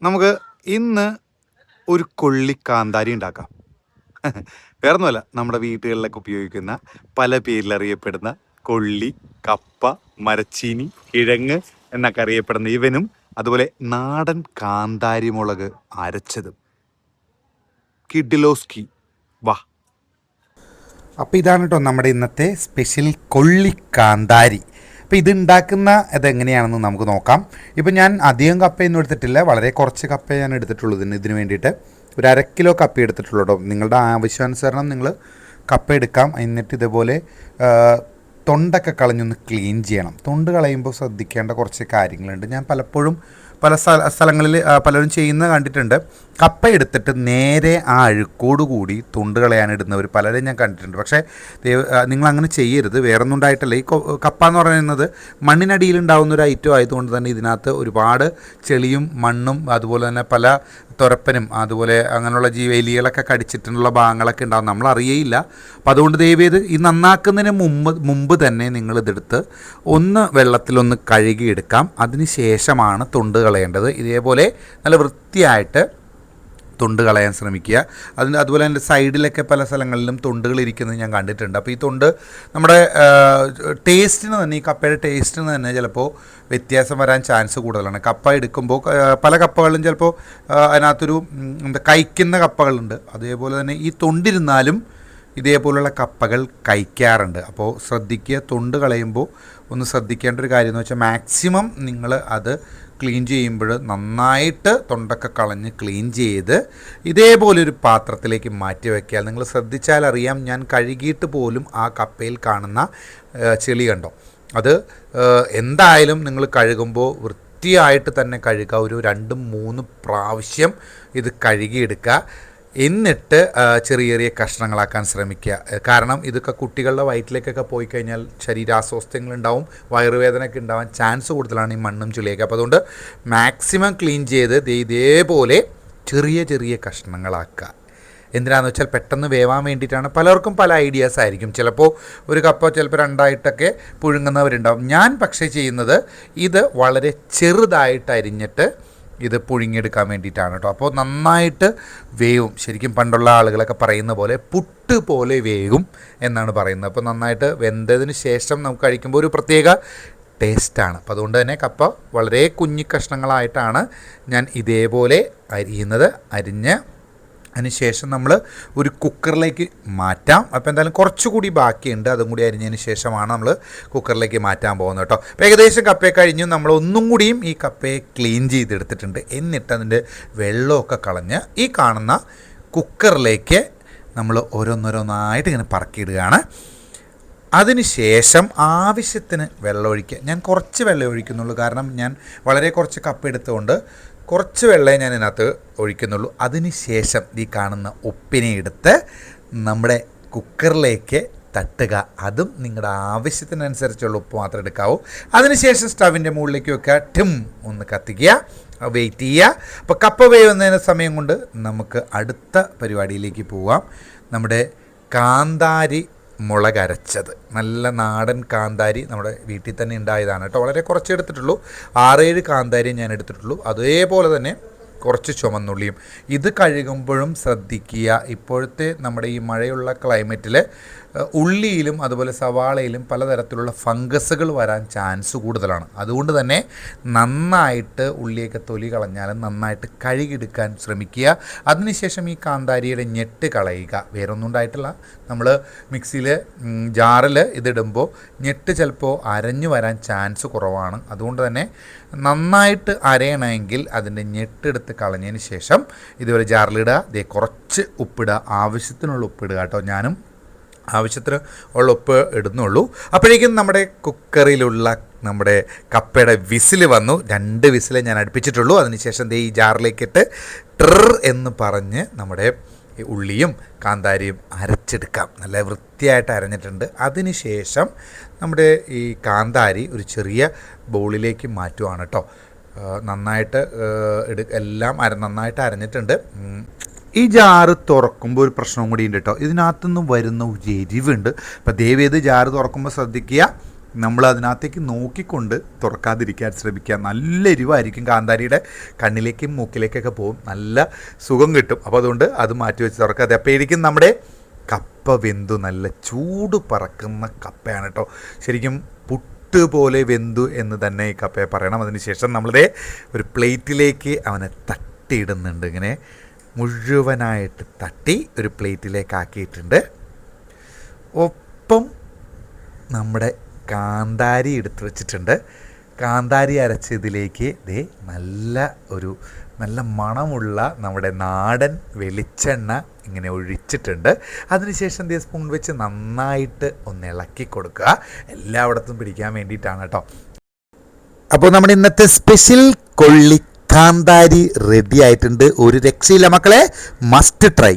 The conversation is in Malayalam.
നമുക്ക് ഇന്ന് ഒരു കൊള്ളി കാന്താരി ഉണ്ടാക്കാം. വേറൊന്നുമല്ല, നമ്മുടെ വീടുകളിലൊക്കെ ഉപയോഗിക്കുന്ന പല പേരിലറിയപ്പെടുന്ന കൊള്ളി, കപ്പ, മരച്ചീനി, കിഴങ്ങ് എന്നൊക്കെ അറിയപ്പെടുന്ന ഇവനും അതുപോലെ നാടൻ കാന്താരി മുളക് അരച്ചതും കിഡിലോസ്കി. വാ. അപ്പോൾ ഇതാണ് കേട്ടോ നമ്മുടെ ഇന്നത്തെ സ്പെഷ്യൽ കൊള്ളി കാന്താരി. അപ്പോൾ ഇതുണ്ടാക്കുന്ന ഇതെങ്ങനെയാണെന്ന് നമുക്ക് നോക്കാം. ഇപ്പം ഞാൻ അധികം കപ്പയൊന്നും എടുത്തിട്ടില്ല, വളരെ കുറച്ച് കപ്പ ഞാൻ എടുത്തിട്ടുള്ളൂ ഇതിന് വേണ്ടിയിട്ട്. ഒരു 1/2 കിലോ കപ്പ എടുത്തിട്ടുള്ളൂ കേട്ടോ. നിങ്ങളുടെ ആവശ്യാനുസരണം നിങ്ങൾ കപ്പ എടുക്കാം. എന്നിട്ട് ഇതുപോലെ തൊണ്ടൊക്കെ കളഞ്ഞൊന്ന് ക്ലീൻ ചെയ്യണം. തൊണ്ട് കളയുമ്പോൾ ശ്രദ്ധിക്കേണ്ട കുറച്ച് കാര്യങ്ങളുണ്ട്. ഞാൻ പലപ്പോഴും പല സ്ഥലങ്ങളിൽ പലരും ചെയ്യുന്നത് കണ്ടിട്ടുണ്ട്. കപ്പ എടുത്തിട്ട് നേരെ ആ അഴുക്കോട് കൂടി തൊണ്ട് കളയാനിടുന്നവർ പലരും ഞാൻ കണ്ടിട്ടുണ്ട്. പക്ഷേ നിങ്ങളങ്ങനെ ചെയ്യരുത്. വേറൊന്നും ഉണ്ടായിട്ടല്ല. ഈ കപ്പ എന്ന് പറയുന്നത് മണ്ണിനടിയിലുണ്ടാകുന്ന ഒരു ഐറ്റം ആയതുകൊണ്ട് തന്നെ ഇതിനകത്ത് ഒരുപാട് ചെളിയും മണ്ണും അതുപോലെ തന്നെ പല തുരപ്പനും അതുപോലെ അങ്ങനെയുള്ള എലികളൊക്കെ കടിച്ചിട്ടുള്ള ഭാഗങ്ങളൊക്കെ ഉണ്ടാകും, നമ്മൾ അറിയേയില്ല. അപ്പോൾ അതുകൊണ്ട് ദയവേത് ഈ നന്നാക്കുന്നതിന് മുമ്പ് തന്നെ നിങ്ങളിതെടുത്ത് ഒന്ന് വെള്ളത്തിലൊന്ന് കഴുകിയെടുക്കാം. അതിന് ശേഷമാണ് തൊണ്ട് കളയേണ്ടത്. ഇതേപോലെ നല്ല വൃത്തിയായിട്ട് തൊണ്ട് കളയാൻ ശ്രമിക്കുക. അതുപോലെ തന്നെ സൈഡിലൊക്കെ പല സ്ഥലങ്ങളിലും തൊണ്ടുകൾ ഇരിക്കുന്നത് ഞാൻ കണ്ടിട്ടുണ്ട്. അപ്പോൾ ഈ തൊണ്ട് നമ്മുടെ ടേസ്റ്റിന് തന്നെ, ഈ കപ്പയുടെ ടേസ്റ്റിന് തന്നെ ചിലപ്പോൾ വ്യത്യാസം വരാൻ ചാൻസ് കൂടുതലാണ്. കപ്പ എടുക്കുമ്പോൾ പല കപ്പകളിലും ചിലപ്പോൾ അതിനകത്തൊരു കഴിക്കുന്ന കപ്പകളുണ്ട്. അതേപോലെ തന്നെ ഈ തൊണ്ടിരുന്നാലും ഇതേപോലുള്ള കപ്പകൾ കഴിക്കാറുണ്ട്. അപ്പോൾ ശ്രദ്ധിക്കുക, തൊണ്ട് കളയുമ്പോൾ ഒന്ന് ശ്രദ്ധിക്കേണ്ട ഒരു കാര്യം എന്ന് വെച്ചാൽ മാക്സിമം നിങ്ങൾ അത് ക്ലീൻ ചെയ്യുമ്പോൾ നന്നായിട്ട് തൊണ്ടൊക്കെ കളഞ്ഞ് ക്ലീൻ ചെയ്ത് ഇതേപോലൊരു പാത്രത്തിലേക്ക് മാറ്റി വയ്ക്കുക. നിങ്ങൾ ശ്രദ്ധിച്ചാൽ അറിയാം, ഞാൻ കഴുകിയിട്ട് പോലും ആ കപ്പയിൽ കാണുന്ന ചെളി കണ്ടോ. അത് എന്തായാലും നിങ്ങൾ കഴുകുമ്പോൾ വൃത്തിയായിട്ട് തന്നെ കഴുകുക. ഒരു 2-3 പ്രാവശ്യം ഇത് കഴുകിയെടുക്കുക. എന്നിട്ട് ചെറിയ ചെറിയ കഷ്ണങ്ങളാക്കാൻ ശ്രമിക്കുക. കാരണം ഇതൊക്കെ കുട്ടികളുടെ വയറ്റിലേക്കൊക്കെ പോയി കഴിഞ്ഞാൽ ശരീരാസ്വാസ്ഥ്യങ്ങളുണ്ടാവും, വയറുവേദനയൊക്കെ ഉണ്ടാവാൻ ചാൻസ് കൂടുതലാണ് ഈ മണ്ണും ചുളിയൊക്കെ. അപ്പോൾ അതുകൊണ്ട് മാക്സിമം ക്ലീൻ ചെയ്ത് ഇതേപോലെ ചെറിയ ചെറിയ കഷ്ണങ്ങളാക്കുക. എന്തിനാണെന്ന് വെച്ചാൽ പെട്ടെന്ന് വേവാൻ വേണ്ടിയിട്ടാണ്. പലർക്കും പല ഐഡിയാസ് ആയിരിക്കും. ചിലപ്പോൾ ഒരു കപ്പ ചിലപ്പോൾ 2ആയിട്ടൊക്കെ പുഴുങ്ങുന്നവരുണ്ടാവും. ഞാൻ പക്ഷേ ചെയ്യുന്നത് ഇത് വളരെ ചെറുതായിട്ട് അരിഞ്ഞിട്ട് ഇത് പുഴുങ്ങിയെടുക്കാൻ വേണ്ടിയിട്ടാണ് കേട്ടോ. അപ്പോൾ നന്നായിട്ട് വേവും. ശരിക്കും പണ്ടുള്ള ആളുകളൊക്കെ പറയുന്ന പോലെ പുട്ട് പോലെ വേവും എന്നാണ് പറയുന്നത്. അപ്പോൾ നന്നായിട്ട് വെന്തതിന് ശേഷം നമുക്ക് കഴിക്കുമ്പോൾ ഒരു പ്രത്യേക ടേസ്റ്റാണ്. അപ്പോൾ അതുകൊണ്ട് തന്നെ കപ്പ വളരെ കുഞ്ഞു കഷ്ണങ്ങളായിട്ടാണ് ഞാൻ ഇതേപോലെ അരിഞ്ഞ് അതിനുശേഷം നമ്മൾ ഒരു കുക്കറിലേക്ക് മാറ്റാം. അപ്പോൾ എന്തായാലും കുറച്ചുകൂടി ബാക്കിയുണ്ട്, അതും കൂടി അരിഞ്ഞതിന് ശേഷമാണ് നമ്മൾ കുക്കറിലേക്ക് മാറ്റാൻ പോകുന്നത് കേട്ടോ. അപ്പോൾ ഏകദേശം കപ്പയെ കഴിഞ്ഞു നമ്മൾ ഒന്നും കൂടിയും ഈ കപ്പയെ ക്ലീൻ ചെയ്തെടുത്തിട്ടുണ്ട്. എന്നിട്ട് അതിൻ്റെ വെള്ളമൊക്കെ കളഞ്ഞ് ഈ കാണുന്ന കുക്കറിലേക്ക് നമ്മൾ ഓരോന്നോരോന്നായിട്ട് ഇങ്ങനെ പറക്കിയിടുകയാണ്. അതിനുശേഷം ആവശ്യത്തിന് വെള്ളം ഒഴിക്കുക. ഞാൻ കുറച്ച് വെള്ളം ഒഴിക്കുന്നുള്ളൂ, കാരണം ഞാൻ വളരെ കുറച്ച് കപ്പ എടുത്തുകൊണ്ട് കുറച്ച് വെള്ളമേ ഞാൻ ഇതിനകത്ത് ഒഴിക്കുന്നുള്ളൂ. അതിനുശേഷം ഈ കാണുന്ന ഉപ്പിനെ എടുത്ത് നമ്മുടെ കുക്കറിലേക്ക് തട്ടുക. അതും നിങ്ങളുടെ ആവശ്യത്തിനനുസരിച്ചുള്ള ഉപ്പ് മാത്രം എടുക്കാവൂ. അതിനുശേഷം സ്റ്റവിൻ്റെ മുകളിലേക്ക് വെക്കുക, ടിം ഒന്ന് കത്തിക്കുക, വെയിറ്റ് ചെയ്യുക. അപ്പോൾ കപ്പ വേവുന്നതിന് സമയം കൊണ്ട് നമുക്ക് അടുത്ത പരിപാടിയിലേക്ക് പോവാം. നമ്മുടെ കാന്താരി മുളക് അരച്ചത്, നല്ല നാടൻ കാന്താരി നമ്മുടെ വീട്ടിൽ തന്നെ ഉണ്ടായതാണ് കേട്ടോ. വളരെ കുറച്ച് എടുത്തിട്ടുള്ളൂ, 6-7 കാന്താരി ഞാൻ എടുത്തിട്ടുള്ളൂ. അതേപോലെ തന്നെ കുറച്ച് ചുമന്നുള്ളിയും. ഇത് കഴുകുമ്പോഴും ശ്രദ്ധിക്കുക, ഇപ്പോഴത്തെ നമ്മുടെ ഈ മഴയുള്ള ക്ലൈമറ്റിൽ ഉള്ളിയിലും അതുപോലെ സവാളയിലും പലതരത്തിലുള്ള ഫംഗസുകൾ വരാൻ ചാൻസ് കൂടുതലാണ്. അതുകൊണ്ട് തന്നെ നന്നായിട്ട് ഉള്ളിയൊക്കെ തൊലി കളഞ്ഞാലും നന്നായിട്ട് കഴുകിയെടുക്കാൻ ശ്രമിക്കുക. അതിനുശേഷം ഈ കാന്താരിയുടെ ഞെട്ട് കളയുക. വേറൊന്നും ഉണ്ടായിട്ടില്ല, നമ്മൾ മിക്സിയിൽ ജാറിൽ ഇതിടുമ്പോൾ ഞെട്ട് ചിലപ്പോൾ അരഞ്ഞു വരാൻ ചാൻസ് കുറവാണ്. അതുകൊണ്ട് തന്നെ നന്നായിട്ട് അരയണമെങ്കിൽ അതിൻ്റെ ഞെട്ടെടുത്ത് കളഞ്ഞതിന് ശേഷം ഇതുപോലെ ജാറിലിടുക. കുറച്ച് ഉപ്പിടുക, ആവശ്യത്തിനുള്ള ഉപ്പിടുക കേട്ടോ. ഞാനും ആവശ്യത്തിന് ഉള്ള ഉപ്പ് ഇടുന്നുള്ളൂ. അപ്പോഴേക്കും നമ്മുടെ കുക്കറിലുള്ള നമ്മുടെ കപ്പയുടെ വിസിൽ വന്നു. 2 വിസിൽ ഞാൻ അടുപ്പിച്ചിട്ടുള്ളൂ. അതിനുശേഷം ഈ ജാറിലേക്കിട്ട് ട്രർ എന്ന് പറഞ്ഞ് നമ്മുടെ ഉള്ളിയും കാന്താരിയും അരച്ചെടുക്കാം. നല്ല വൃത്തിയായിട്ട് അരഞ്ഞിട്ടുണ്ട്. അതിനുശേഷം നമ്മുടെ ഈ കാന്താരി ഒരു ചെറിയ ബൗളിലേക്ക് മാറ്റുവാണ് കേട്ടോ. നന്നായിട്ട് എല്ലാം നന്നായിട്ട് അരഞ്ഞിട്ടുണ്ട്. ഈ ജാറ് തുറക്കുമ്പോൾ ഒരു പ്രശ്നവും കൂടി ഉണ്ട് കേട്ടോ. ഇതിനകത്തുനിന്ന് വരുന്ന ഒരു എരിവുണ്ട്. അപ്പോൾ ദയവേത് ജാറ് തുറക്കുമ്പോൾ ശ്രദ്ധിക്കുക, നമ്മൾ അതിനകത്തേക്ക് നോക്കിക്കൊണ്ട് തുറക്കാതിരിക്കാൻ ശ്രമിക്കുക. നല്ല എരിവായിരിക്കും, കാന്താരിയുടെ കണ്ണിലേക്കും മൂക്കിലേക്കൊക്കെ പോകും, നല്ല സുഖം കിട്ടും. അപ്പോൾ അതുകൊണ്ട് അത് മാറ്റി വെച്ച് തുറക്കാതെ. അപ്പോഴേക്കും നമ്മുടെ കപ്പ വെന്തു, നല്ല ചൂട് പറക്കുന്ന കപ്പയാണ് കേട്ടോ. ശരിക്കും പുട്ട് പോലെ വെന്തു എന്ന് തന്നെ ഈ കപ്പയെ പറയണം. അതിനുശേഷം നമ്മളുടെ ഒരു പ്ലേറ്റിലേക്ക് അവനെ തട്ടിയിടുന്നുണ്ട്. ഇങ്ങനെ മുഴുവനായിട്ട് തട്ടി ഒരു പ്ലേറ്റിലേക്ക് ആക്കിയിട്ടുണ്ട്. ഒപ്പം നമ്മുടെ കാന്താരി എടുത്ത് വെച്ചിട്ടുണ്ട്. കാന്താരി അരച്ചതിലേക്ക് നല്ല മണമുള്ള നമ്മുടെ നാടൻ വെളിച്ചെണ്ണ ഇങ്ങനെ ഒഴിച്ചിട്ടുണ്ട്. അതിനുശേഷം സ്പൂൺ വെച്ച് നന്നായിട്ട് ഒന്ന് ഇളക്കി കൊടുക്കുക, എല്ലായിടത്തും പിടിക്കാൻ വേണ്ടിയിട്ടാണ് കേട്ടോ. അപ്പോൾ നമ്മുടെ ഇന്നത്തെ സ്പെഷ്യൽ കൊള്ളി കാന്താരി റെഡി ആയിട്ടുണ്ട്. ഒരു രക്ഷയില്ല മക്കളെ, മസ്റ്റ് ട്രൈ.